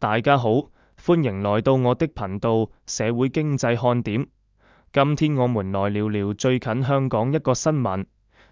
大家好，歡迎來到我的頻道社會經濟看點。今天我們來聊聊最近香港一個新聞，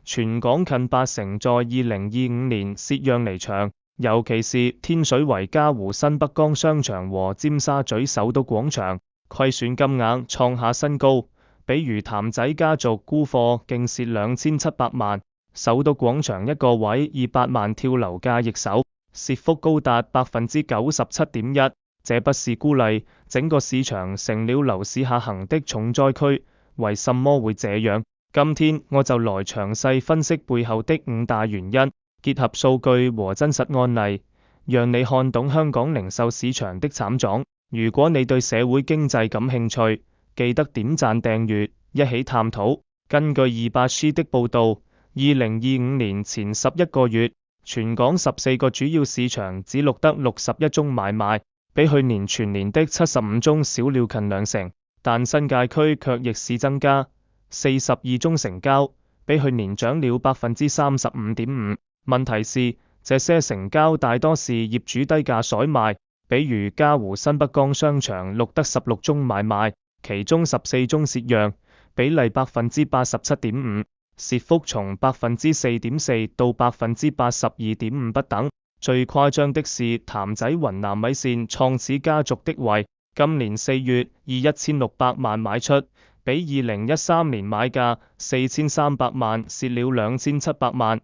全港近80%在2025年蝕讓離場，尤其是天水圍嘉湖新北江商場和尖沙咀首都廣場，虧損金額創下新高。比如譚仔家族沽貨勁蝕2700萬，首都廣場一個位200萬跳樓價易手，蝕幅高達97.1%。這不是孤例，整個市場成了樓市下行的重災區。為什麼會這樣？今天我就來詳細分析背後的5大原因，結合數據和真實案例，讓你看懂香港零售市場的慘狀。如果你對社會經濟感興趣，記得點讚訂閱，一起探討。根據200C 的報導，2025年前11個月，全港14個主要市場只錄得61宗買賣，比去年全年的75宗少了近兩成。但新界區卻逆市增加42宗成交，比去年漲了35.5%。問題是，這些成交大多是業主低價甩賣，比如嘉湖新北江商場錄得16宗買賣，其中14宗蝕讓，比例87.5%，蝕幅從4.4%到82.5%不等。最誇張的是譚仔雲南米線創始家族的圍，今年4月以1600萬賣出，比2013年買價4300萬蝕了2700萬，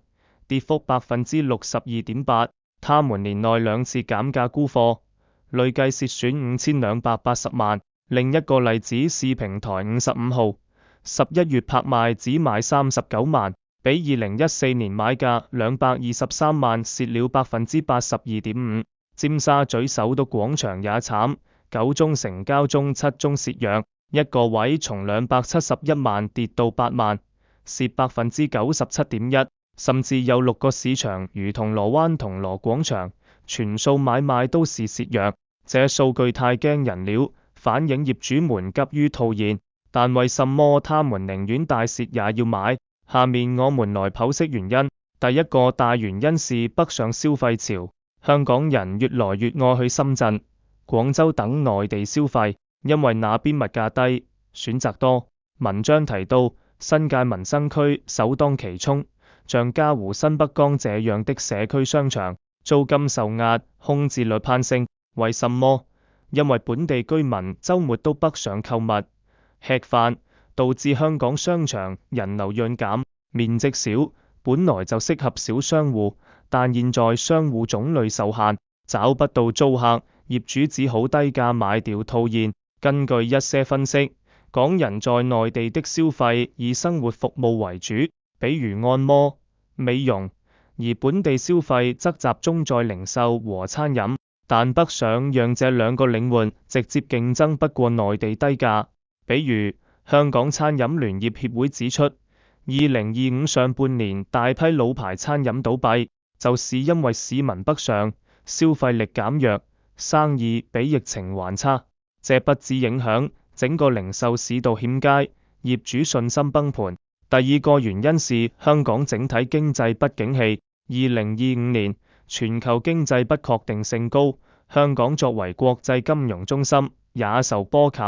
跌幅62.8%。他們年內2次減價沽貨，累計蝕損5280萬。另一個例子是平台55號，11月拍賣只賣39萬，比2014年買價223萬蝕了82.5%。尖沙咀首都廣場也慘，9宗成交中7宗蝕讓，一個位從271萬跌到8萬，蝕97.1%。甚至有6個市場如銅鑼灣銅鑼廣場，全數買賣都是蝕讓。這數據太驚人了，反映業主們急於套現，但為什麼他們寧願大蝕也要買？下面我們來剖析原因。第一個大原因是北上消費潮，香港人越來越愛去深圳、廣州等內地消費，因為那邊物價低，選擇多。文章提到，新界民生區首當其衝，像嘉湖新北江這樣的社區商場，租金受壓，空置率攀升。為什麼？因為本地居民週末都北上購物、吃飯，導致香港商場人流銳減，面積小，本來就適合小商戶，但現在商戶種類受限，找不到租客，業主只好低價買掉套現。根據一些分析，港人在內地的消費以生活服務為主，比如按摩、美容，而本地消費則集中在零售和餐飲。但北上讓這兩個領域直接競爭不過內地低價。比如香港餐飲聯業協會指出，2025上半年大批老牌餐飲倒閉，就是因為市民北上，消費力減弱，生意比疫情還差。這不止影響整個零售市道欠佳，業主信心崩盤。第二個原因是香港整體經濟不景氣，2025年全球經濟不確定性高，香港作為國際金融中心也受波及，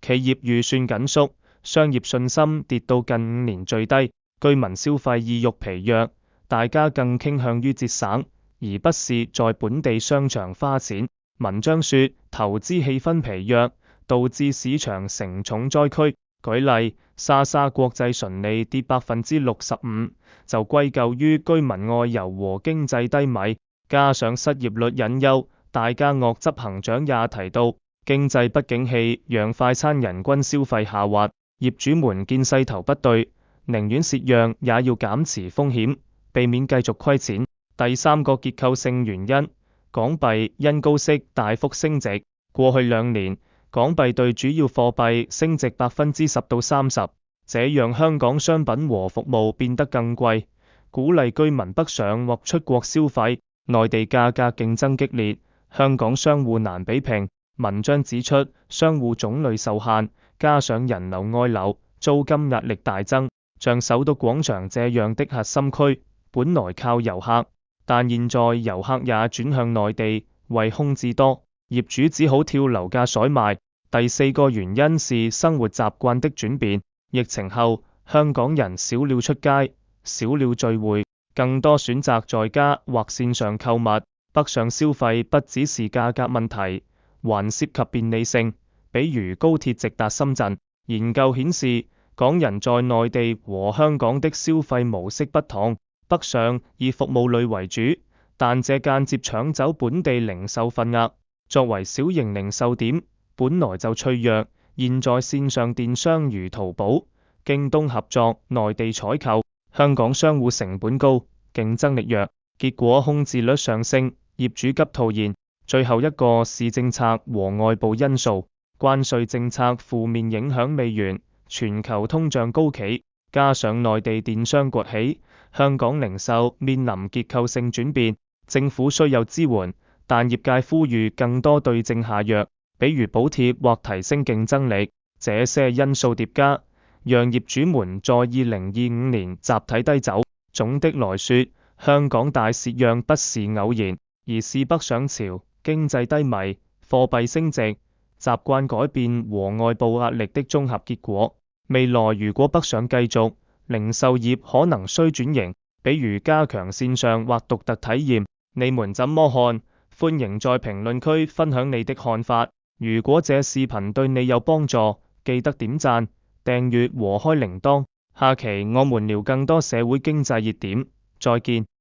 企業預算緊縮，商業信心跌到近5年最低，居民消費意欲疲弱，大家更傾向於節省，而不是在本地商場花錢。文章說，投資氣氛疲弱，導致市場成重災區。舉例，莎莎國際純利跌65%，就歸咎於居民外遊和經濟低迷，加上失業率隱憂，大家惡執行長也提到，經濟不景氣讓快餐人均消費下滑，業主們見勢頭不對，寧願蝕讓也要減持風險，避免繼續虧錢。第三個結構性原因，港幣因高息大幅升值，過去2年，港幣對主要貨幣升值10%到30%，這讓香港商品和服務變得更貴，鼓勵居民北上或出國消費。內地價格競爭激烈，香港商戶難比拼。文章指出，商戶種類受限，加上人流外流，租金壓力大增。像首都廣場這樣的核心區，本來靠遊客，但現在遊客也轉向內地，為空置多。業主只好跳樓價甩賣。第四個原因是生活習慣的轉變。疫情後，香港人少了出街，少了聚會，更多選擇在家或線上購物。北上消費不只是價格問題，還涉及便利性，比如高鐵直達深圳。研究顯示，港人在內地和香港的消費模式不同，北上以服務類為主，但這間接搶走本地零售份額。作為小型零售點，本來就脆弱，現在線上電商如淘寶、京東合作內地採購，香港商戶成本高，競爭力弱，結果空置率上升，業主急套現。最後一個是政策和外部因素，關稅政策負面影響未完，全球通脹高企，加上內地電商崛起，香港零售面臨結構性轉變，政府需有支援，但業界呼籲更多對症下藥，比如補貼或提升競爭力。這些因素疊加，讓業主們在2025年集體低走。總的來說，香港大蝕讓不是偶然，而是北上潮、經濟低迷、貨幣升值、習慣改變和外部壓力的綜合結果。未來如果北上繼續，零售業可能需轉型，比如加強線上或獨特體驗。你們怎麼看？歡迎在評論區分享你的看法。如果這視頻對你有幫助，記得點讚、訂閱和開鈴鐺。下期我們聊更多社會經濟熱點。再見。